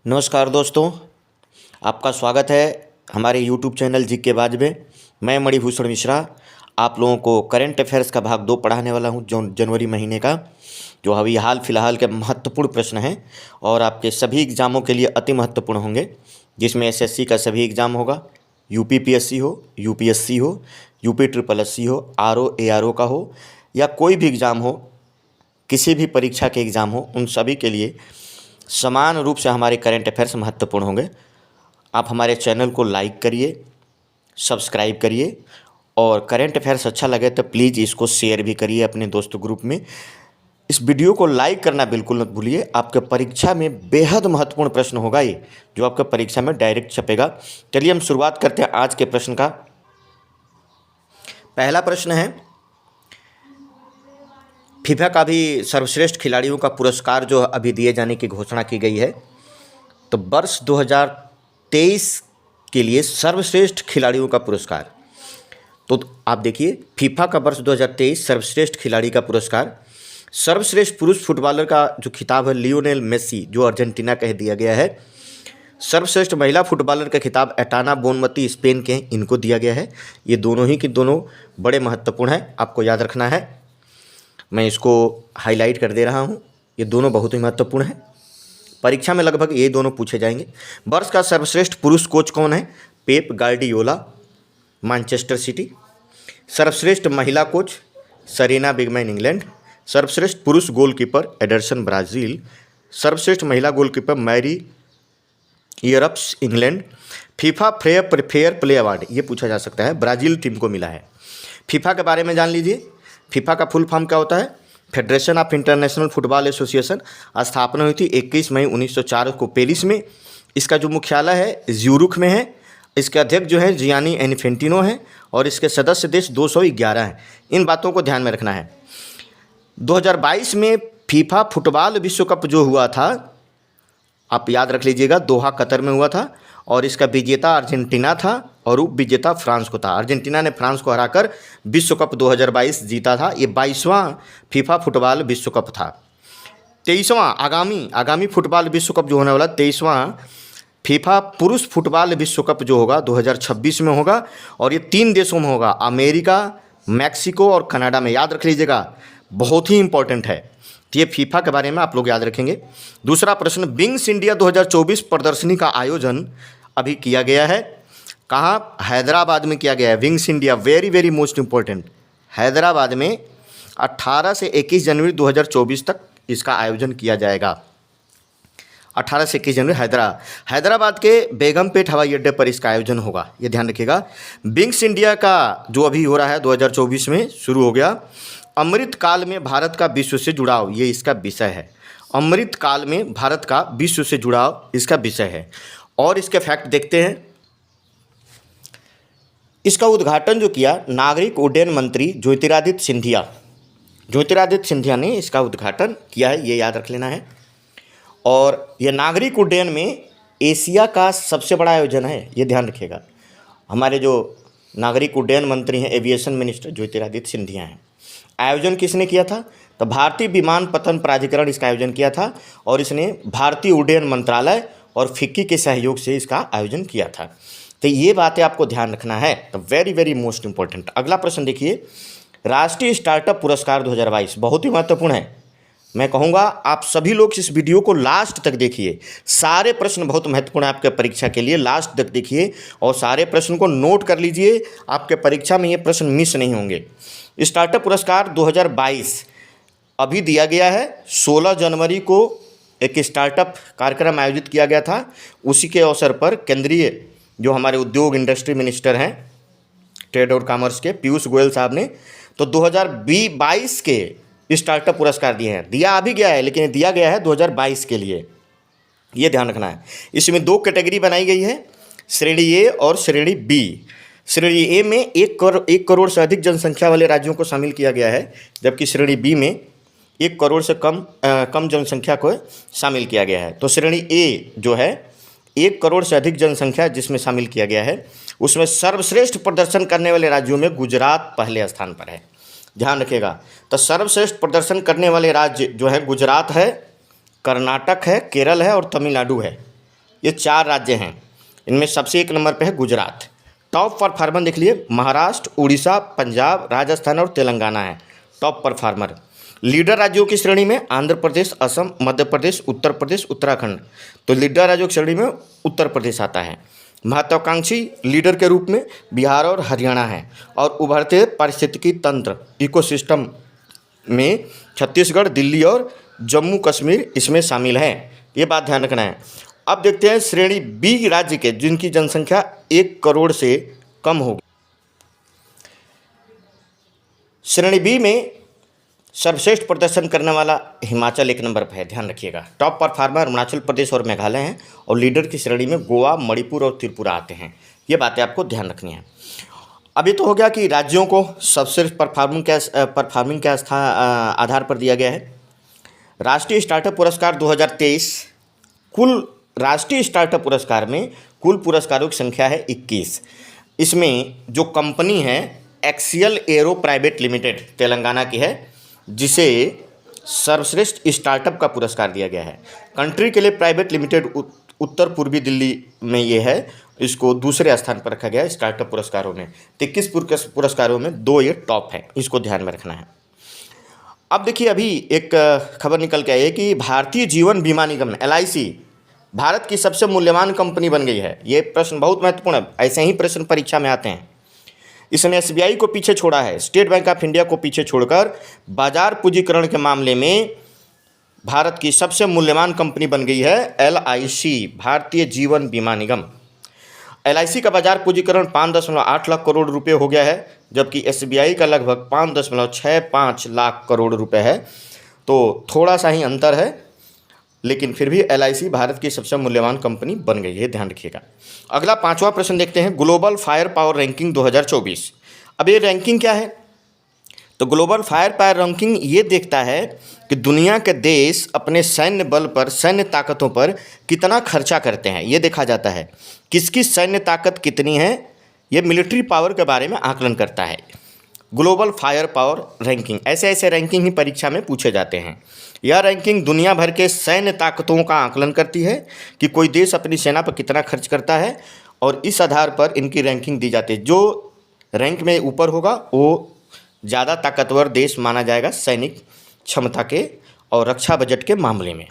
नमस्कार दोस्तों, आपका स्वागत है हमारे यूट्यूब चैनल जीके बाज में। मैं मणिभूषण मिश्रा आप लोगों को करंट अफेयर्स का भाग 2 पढ़ाने वाला हूं, जो जनवरी महीने का, जो अभी हाल फिलहाल के महत्वपूर्ण प्रश्न हैं और आपके सभी एग्ज़ामों के लिए अति महत्वपूर्ण होंगे। जिसमें एसएससी का सभी एग्ज़ाम होगा, यूपीपीएससी हो, यूपीएससी हो, यूपी हो, आरओ एआरओ का हो या कोई भी एग्ज़ाम हो, किसी भी परीक्षा के एग्ज़ाम हो, उन सभी के लिए समान रूप से हमारे करंट अफेयर्स महत्वपूर्ण होंगे। आप हमारे चैनल को लाइक करिए, सब्सक्राइब करिए और करंट अफेयर्स अच्छा लगे तो प्लीज़ इसको शेयर भी करिए अपने दोस्तों ग्रुप में। इस वीडियो को लाइक करना बिल्कुल मत भूलिए। आपके परीक्षा में बेहद महत्वपूर्ण प्रश्न होगा ये, जो आपके परीक्षा में डायरेक्ट छपेगा। चलिए हम शुरुआत करते हैं आज के प्रश्न का। पहला प्रश्न है, फीफा का भी सर्वश्रेष्ठ खिलाड़ियों का पुरस्कार जो अभी दिए जाने की घोषणा की गई है, तो वर्ष 2023 के लिए सर्वश्रेष्ठ खिलाड़ियों का पुरस्कार, तो आप देखिए फीफा का वर्ष 2023 सर्वश्रेष्ठ खिलाड़ी का पुरस्कार, सर्वश्रेष्ठ पुरुष फुटबॉलर का जो खिताब है लियोनेल मेसी जो अर्जेंटीना का दिया गया है। सर्वश्रेष्ठ महिला फुटबॉलर का खिताब एटाना बोनमती स्पेन के, इनको दिया गया है। ये दोनों ही के दोनों बड़े महत्वपूर्ण हैं, आपको याद रखना है। मैं इसको हाईलाइट कर दे रहा हूँ, ये दोनों बहुत ही महत्वपूर्ण हैं। परीक्षा में लगभग ये दोनों पूछे जाएंगे। वर्ष का सर्वश्रेष्ठ पुरुष कोच कौन है? Pep Guardiola, Manchester city. सर्वश्रेष्ठ महिला कोच सेरेना विलियम्स, इंग्लैंड। सर्वश्रेष्ठ पुरुष गोलकीपर एडरसन, ब्राज़ील। सर्वश्रेष्ठ महिला goalkeeper Mary Earps, England. FIFA fair play award ये पूछा जा सकता है, ब्राज़ील टीम को मिला है। फीफा के बारे में जान लीजिए। फीफा का फुल फॉर्म क्या होता है? Federation of international football association. स्थापना हुई थी 21 मई 1904 को पेरिस में। इसका जो मुख्यालय है ज्यूरिख में है। इसके अध्यक्ष जो है जियानी इन्फेंटिनो हैं और इसके सदस्य देश 211 हैं। इन बातों को ध्यान में रखना है। 2022 में फीफा फुटबॉल विश्व कप जो हुआ था, आप याद रख लीजिएगा, दोहा कतर में हुआ था और इसका विजेता अर्जेंटीना था और उप विजेता फ्रांस को था। अर्जेंटीना ने फ्रांस को हराकर विश्व कप 2022 जीता था। ये 22वां फीफा फुटबॉल विश्व कप था। 23वां आगामी फुटबॉल विश्व कप जो होने वाला 23वां फीफा पुरुष फुटबॉल विश्व कप जो होगा 2026 में होगा और ये 3 देशों में होगा, अमेरिका, मैक्सिको और कनाडा में। याद रख लीजिएगा, बहुत ही इंपॉर्टेंट है। तो ये फीफा के बारे में आप लोग याद रखेंगे। दूसरा प्रश्न, विंग्स इंडिया 2024 प्रदर्शनी का आयोजन अभी किया गया है। कहाँ? हैदराबाद में किया गया है। Wings India very very most important, Hyderabad में 18 से 21 जनवरी 2024 तक इसका आयोजन किया जाएगा। 18 से 21 जनवरी हैदराबाद के बेगमपेट हवाई अड्डे पर इसका आयोजन होगा, ये ध्यान रखिएगा। विंग्स इंडिया का जो अभी हो रहा है 2024 में शुरू हो गया। अमृत काल में भारत का विश्व से जुड़ाव, ये इसका विषय है। अमृत काल में भारत का विश्व से जुड़ाव इसका विषय है। और इसके फैक्ट देखते हैं। इसका उद्घाटन जो किया नागरिक उड्डयन मंत्री ज्योतिरादित्य सिंधिया ने इसका उद्घाटन किया है, ये याद रख लेना है। और यह नागरिक उड्डयन में एशिया का सबसे बड़ा आयोजन है, ये ध्यान रखिएगा। हमारे जो नागरिक उड्डयन मंत्री हैं, एविएशन मिनिस्टर ज्योतिरादित्य सिंधिया हैं। आयोजन किसने किया था? तो भारतीय विमानपत्तन प्राधिकरण इसका आयोजन किया था और इसने भारतीय उड्डयन मंत्रालय और फिक्की के सहयोग से इसका आयोजन किया था। तो ये बातें आपको ध्यान रखना है, तो वेरी वेरी मोस्ट इंपॉर्टेंट। अगला प्रश्न देखिए, राष्ट्रीय स्टार्टअप पुरस्कार 2022 बहुत ही महत्वपूर्ण है। मैं कहूँगा आप सभी लोग इस वीडियो को लास्ट तक देखिए। सारे प्रश्न बहुत महत्वपूर्ण है आपके परीक्षा के लिए, लास्ट तक देखिए और सारे प्रश्न को नोट कर लीजिए। आपके परीक्षा में ये प्रश्न मिस नहीं होंगे। स्टार्टअप पुरस्कार 2022 अभी दिया गया है। 16 जनवरी को एक स्टार्टअप कार्यक्रम आयोजित किया गया था। उसी के अवसर पर केंद्रीय जो हमारे उद्योग इंडस्ट्री मिनिस्टर हैं, ट्रेड और कॉमर्स के, पीयूष गोयल साहब ने तो 2022 के स्टार्टअप पुरस्कार दिए हैं। दिया अभी गया है लेकिन दिया गया है 2022 के लिए, ये ध्यान रखना है। इसमें 2 कैटेगरी बनाई गई है, श्रेणी ए और श्रेणी बी। श्रेणी ए में 1 करोड़ से अधिक जनसंख्या वाले राज्यों को शामिल किया गया है, जबकि श्रेणी बी में 1 करोड़ से कम जनसंख्या को शामिल किया गया है। तो श्रेणी ए जो है 1 करोड़ से अधिक जनसंख्या जिसमें शामिल किया गया है, उसमें सर्वश्रेष्ठ प्रदर्शन करने वाले राज्यों में गुजरात पहले स्थान पर है, ध्यान रखिएगा। तो सर्वश्रेष्ठ प्रदर्शन करने वाले राज्य जो है गुजरात है, कर्नाटक है, केरल है और तमिलनाडु है। ये 4 राज्य हैं, इनमें सबसे 1 नंबर पे है गुजरात। टॉप परफॉर्मर देख लिए, महाराष्ट्र, उड़ीसा, पंजाब, राजस्थान और तेलंगाना है टॉप परफॉर्मर। लीडर राज्यों की श्रेणी में आंध्र प्रदेश, असम, मध्य प्रदेश, उत्तर प्रदेश, उत्तराखंड। तो लीडर राज्यों की श्रेणी में उत्तर प्रदेश आता है। महत्वाकांक्षी लीडर के रूप में बिहार और हरियाणा है। और उभरते पारिस्थितिकी तंत्र इकोसिस्टम में छत्तीसगढ़, दिल्ली और जम्मू कश्मीर इसमें शामिल हैं। ये बात ध्यान रखना है। अब देखते हैं श्रेणी बी राज्य के जिनकी जनसंख्या 1 करोड़ से कम होगी। श्रेणी बी में सर्वश्रेष्ठ प्रदर्शन करने वाला हिमाचल 1 नंबर पर है, ध्यान रखिएगा। टॉप परफॉर्मर अरुणाचल प्रदेश और मेघालय हैं और लीडर की श्रेणी में गोवा, मणिपुर और त्रिपुरा आते हैं। ये बातें आपको ध्यान रखनी है। अभी तो हो गया कि राज्यों को सर्वश्रेष्ठ परफॉर्मिंग के आधार पर दिया गया है। राष्ट्रीय स्टार्टअप पुरस्कार 2023, कुल राष्ट्रीय स्टार्टअप पुरस्कार में कुल पुरस्कारों की संख्या है 21। इसमें जो कंपनी है axial arrow private limited Telangana की है, जिसे सर्वश्रेष्ठ स्टार्टअप का पुरस्कार दिया गया है। कंट्री के लिए प्राइवेट लिमिटेड उत्तर पूर्वी दिल्ली में ये है, इसको दूसरे स्थान पर रखा गया है स्टार्टअप पुरस्कारों में। 21 पुरस्कारों में 2 ये टॉप हैं, इसको ध्यान में रखना है। अब देखिए, अभी एक खबर निकल के आई है कि भारतीय जीवन बीमा निगम LIC भारत की सबसे मूल्यवान कंपनी बन गई है। ये प्रश्न बहुत महत्वपूर्ण है, ऐसे ही प्रश्न परीक्षा में आते हैं। इसने SBI को पीछे छोड़ा है, स्टेट बैंक ऑफ इंडिया को पीछे छोड़कर बाजार पूंजीकरण के मामले में भारत की सबसे मूल्यवान कंपनी बन गई है LIC, भारतीय जीवन बीमा निगम। LIC का बाजार पूंजीकरण 5.8 लाख करोड़ रुपए हो गया है, जबकि SBI का लगभग 5.65 लाख करोड़ रुपए है। तो थोड़ा सा ही अंतर है, लेकिन फिर भी LIC भारत की सबसे मूल्यवान कंपनी बन गई है, ध्यान रखिएगा। अगला 5वां प्रश्न देखते हैं, ग्लोबल फायर पावर रैंकिंग 2024। अब ये रैंकिंग क्या है? तो ग्लोबल फायर पावर रैंकिंग ये देखता है कि दुनिया के देश अपने सैन्य बल पर, सैन्य ताकतों पर कितना खर्चा करते हैं, ये देखा जाता है। किसकी सैन्य ताकत कितनी है, ये मिलिट्री पावर के बारे में आकलन करता है। ग्लोबल फायर पावर रैंकिंग, ऐसे ऐसे रैंकिंग ही परीक्षा में पूछे जाते हैं। यह रैंकिंग दुनिया भर के सैन्य ताकतों का आकलन करती है कि कोई देश अपनी सेना पर कितना खर्च करता है, और इस आधार पर इनकी रैंकिंग दी जाती है। जो रैंक में ऊपर होगा वो ज़्यादा ताकतवर देश माना जाएगा सैनिक क्षमता के और रक्षा बजट के मामले में।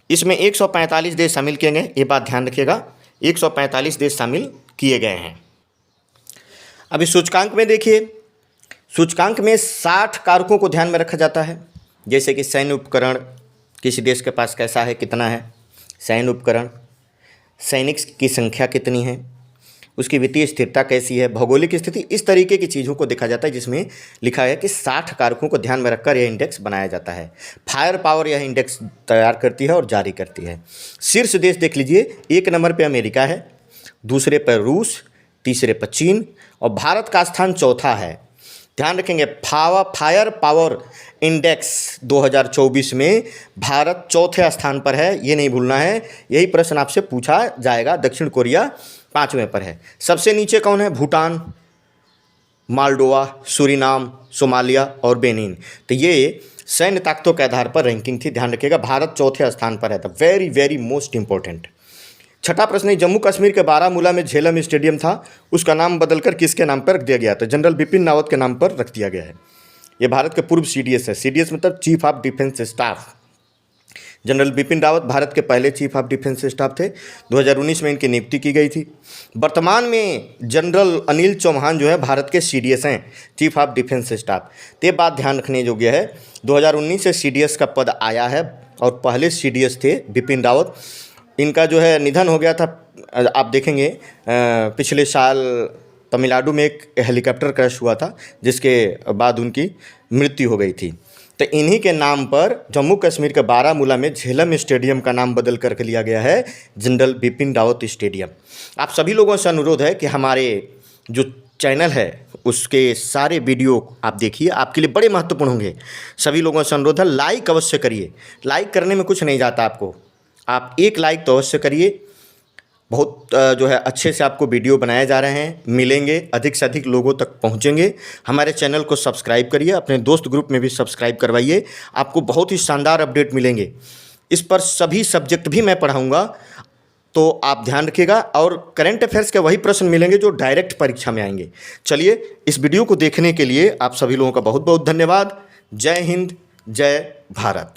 इसमें 145 देश शामिल किए गए, ये बात ध्यान रखिएगा, 145 देश शामिल किए गए हैं। अभी सूचकांक में देखिए, सूचकांक में 60 कारकों को ध्यान में रखा जाता है, जैसे कि सैन्य उपकरण किसी देश के पास कैसा है, कितना है सैन्य उपकरण, सैनिक की संख्या कितनी है, उसकी वित्तीय स्थिरता कैसी है, भौगोलिक स्थिति, इस तरीके की चीज़ों को देखा जाता है, जिसमें लिखा है कि 60 कारकों को ध्यान में रखकर यह इंडेक्स बनाया जाता है। फायर पावर यह इंडेक्स तैयार करती है और जारी करती है। शीर्ष देश देख लीजिए, 1 नंबर पर अमेरिका है, दूसरे पर रूस, तीसरे पर चीन और भारत का स्थान चौथा है। ध्यान रखेंगे, फायर पावर इंडेक्स 2024 में भारत चौथे स्थान पर है, ये नहीं भूलना है। यही प्रश्न आपसे पूछा जाएगा। दक्षिण कोरिया 5वें पर है। सबसे नीचे कौन है? भूटान, मालडोवा, सूरीनाम, सोमालिया और बेनिन। तो ये सैन्य ताकतों के आधार पर रैंकिंग थी, ध्यान रखिएगा। भारत चौथे स्थान पर है, the very very most important. छठा प्रश्न है, जम्मू कश्मीर के बारामूला में झेलम स्टेडियम था, उसका नाम बदलकर किसके नाम पर रख दिया गया? तो जनरल बिपिन रावत के नाम पर रख दिया गया है। ये भारत के पूर्व CDS है। CDS मतलब chief of defence staff. General Bipin Rawat Bharat के पहले चीफ ऑफ डिफेंस स्टाफ थे। 2019 में इनकी नियुक्ति की गई थी। वर्तमान में जनरल अनिल चौहान जो है भारत के CDS हैं, चीफ ऑफ डिफेंस स्टाफ। तो ये बात ध्यान रखने योग्य है। 2019 से CDS का पद आया है और पहले CDS थे बिपिन रावत। इनका जो है निधन हो गया था, आप देखेंगे पिछले साल तमिलनाडु में एक हेलीकॉप्टर क्रैश हुआ था, जिसके बाद उनकी मृत्यु हो गई थी। तो इन्हीं के नाम पर जम्मू कश्मीर के बारामूला में झेलम स्टेडियम का नाम बदल करके लिया गया है जनरल बिपिन रावत स्टेडियम। आप सभी लोगों से अनुरोध है कि हमारे जो चैनल है उसके सारे वीडियो आप देखिए, आपके लिए बड़े महत्वपूर्ण होंगे। सभी लोगों से अनुरोध है, लाइक अवश्य करिए। लाइक करने में कुछ नहीं जाता आपको, आप एक लाइक तो अवश्य करिए। बहुत जो है अच्छे से आपको वीडियो बनाए जा रहे हैं, मिलेंगे, अधिक से अधिक लोगों तक पहुंचेंगे। हमारे चैनल को सब्सक्राइब करिए, अपने दोस्त ग्रुप में भी सब्सक्राइब करवाइए, आपको बहुत ही शानदार अपडेट मिलेंगे। इस पर सभी सब्जेक्ट भी मैं पढ़ाऊंगा। तो आप ध्यान रखिएगा। और करंट अफेयर्स के वही प्रश्न मिलेंगे जो डायरेक्ट परीक्षा में आएंगे। चलिए, इस वीडियो को देखने के लिए आप सभी लोगों का बहुत बहुत धन्यवाद। जय हिंद, जय भारत।